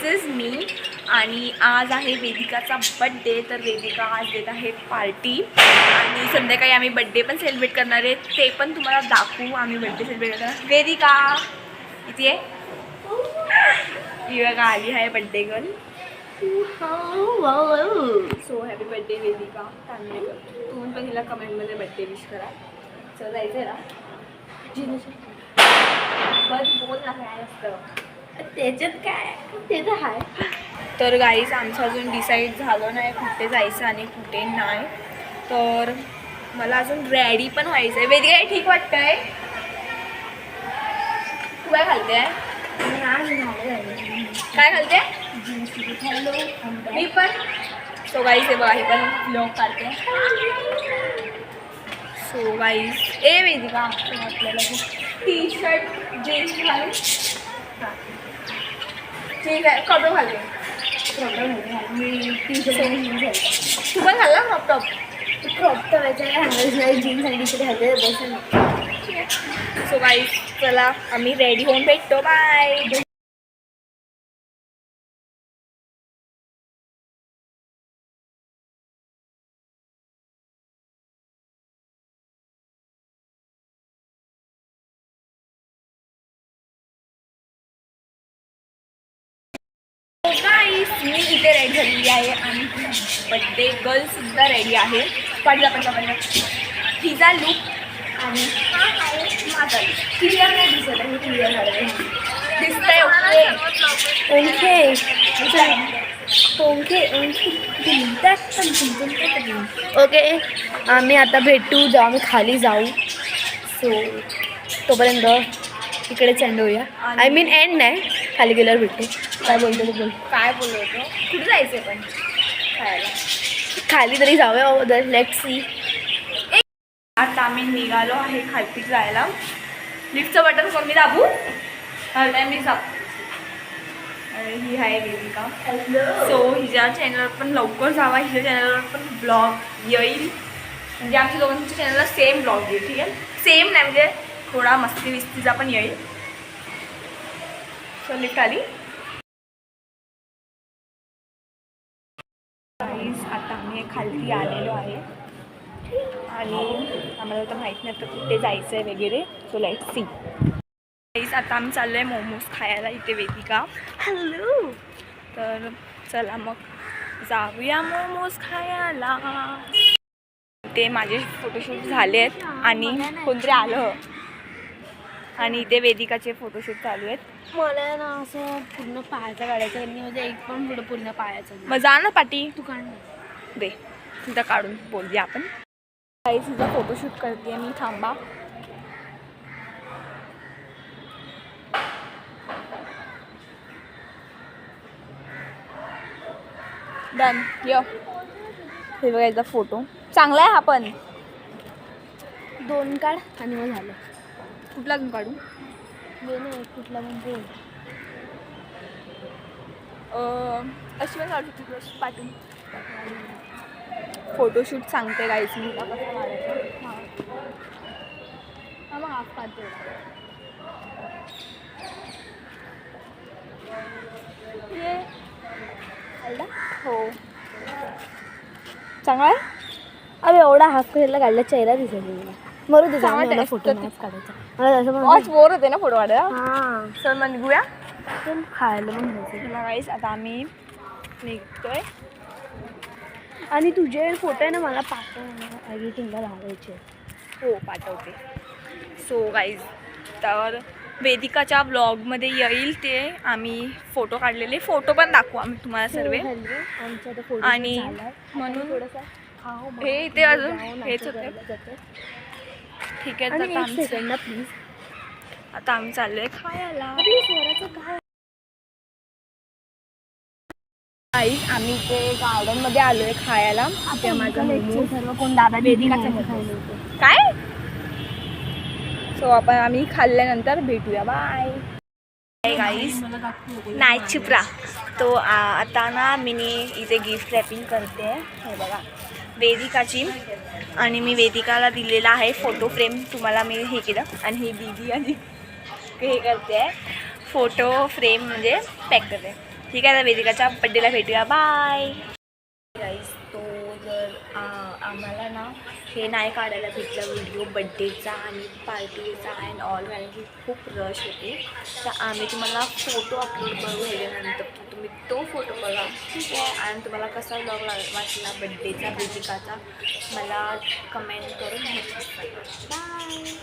Is me. आणि आज आहे वेदिकाचा बड्डे. तर वेदिका आज देत आहे पार्टी आणि संध्याकाळी आम्ही बड्डे पण सेलिब्रेट करणार आहे. ते पण तुम्हाला दाखवू आम्ही बड्डे सेलिब्रेट करणार. वेदिका इथे आहे, ही बघा आली आहे birthday girl. So happy birthday Vedika Tandalekar. तुम्ही पण हिला कमेंटमध्ये बड्डे विश करा. चल जायचं आहे ना बस बोल ना काय असतं त्याच्यात काय ते तर आहे. तर गाईज आमचं अजून डिसाईड झालं नाही कुठे जायचं आणि कुठे नाही. तर मला अजून रेडी पण व्हायचं आहे. वेदिका ठीक वाटतंय? तू काय घालते आहे? काय घालते? मी पण. सो गाईज हे बघा ही पण ब्लॉग काढते. सो गाईज ए वेदिका आपल्याला टी शर्ट जीन्स घालून ठीक आहे. क्रॉप घालते. मी टी शर्ट तू पण घालला crop top. Crop top jeans आणि टी शर्ट घालते बस. सो गाईज चला आम्ही रेडी होऊन भेटतो. बाय. गाईस मी इथे रेडी झालेली आहे आणि बड्डे गर्लसुद्धा रेडी आहे. पडला हिचा लुक आणि हा आहे माझा लुक. क्लिअर नाही दिसत आहे. क्लिअर झालं दिसतंय. ओके आम्ही आता भेटू जेव्हा आम्ही खाली जाऊ. सो तोपर्यंत इकडे एंड होऊया. आय मीन एंड नाही, खाली गेल्यावर भेटू. काय बोलतो तू? बोल. काय बोललो होतो? कुठे जायचं पण खायला? खाली तरी जाऊया. Let's see. आता आम्ही निघालो आहे खालती जायला. लिफ्टचं बटन कोण मी दाबू? घालताय मी दाब. ही आहे वेदिका. सो हिच्या चॅनलवर पण लवकर जावा. हिच्या चॅनलवर पण ब्लॉग येईल. म्हणजे आमच्या दोघांच्या चॅनलला सेम ब्लॉग येईल. ठीक आहे. सेम नाही म्हणजे थोडा मस्ती विस्तीचा पण येईल. सो लिफ्ट आली. आता आम्ही खालती आलेलो आहे आणि आम्हाला तर माहीत नाही तर कुठे जायचं आहे वगैरे. So let's see. आता आम्ही चाललो आहे मोमोज खायला. इथे वेदिका हॅलो. तर चला मग जाऊया मोमोज खायला. ते माझे फोटोशूट झाले आहेत आणि कोणतरी आलं आणि इथे वेदिकाचे फोटोशूट चालू आहेत. मला ना असं पूर्ण पायाचा काढायचं आणि म्हणजे एक पण पुढं पूर्ण पायाचं. मग जा ना पाटी. तू काढ दे तिथं काढून बोलूया आपण. काही तिचा फोटोशूट करते मी. थांबा. डन. यो हे बघायचा फोटो चांगला आहे. हा पण 2 काढ आणि मग झालं. कुठला पण काढू? कुठला पण बोल. अशी पण काढू शकतो पाठवून. फोटोशूट सांगते गाईस मी कसं काढायचं. हां मग हाफ काढते. ये हो चांगला आहे. अरे एवढा हाफ कलरला काढला चेहरा दिसत मला. मरू दे मला फोटो काढायचा. मला तसं पण बोर होते ना फोटो काढायला. हां सर मग निघूया. पण खायला पण घ्यायचं. गाईस आता आम्ही निघतोय आणि तुझे फोटो आहे ना मला पाठव. एडिटिंगला लावायचे. हो पाठवते. सो गाईज तर वेदिकाच्या ब्लॉगमध्ये येईल ते आम्ही फोटो काढलेले. फोटो पण दाखवू आम्ही तुम्हाला सर्व. आणि म्हणून हे इथे अजून हेच होते. ठीक आहे. तर प्लीज आता आम्ही चाललो आहे खायला. आम्ही इथे गार्डनमध्ये आलो आहे खायला. सर्व कोण दादा वेदिकाचं काय. सो आम्ही खाल्ल्यानंतर भेटूया. बाय गाईस. नाही चिपरा. तो आता ना मी इथे गिफ्ट रॅपिंग करते. हे बघा वेदिकाची. आणि मी वेदिकाला दिलेला आहे फोटो फ्रेम. तुम्हाला मी हे केलं आणि ही दीदी आणि हे करते फोटो फ्रेम म्हणजे पॅक करते. ठीक आहे, तर वेदिकाच्या बड्डेला भेटूया. Bye guys. तो जर आम्हाला ना हे नाही काढायला भेटलं व्हिडिओ बड्डेचा आणि पार्टीचा अँड ऑल, कारण की खूप रश होते. तर आम्ही तुम्हाला फोटो अपलोड करू ह्याच्यानंतर, तुम्ही तो फोटो बघा, ठीक आहे. आणि तुम्हाला कसा ब्लॉग वाटला बड्डेचा वेदिकाचा मला कमेंट करून बाय.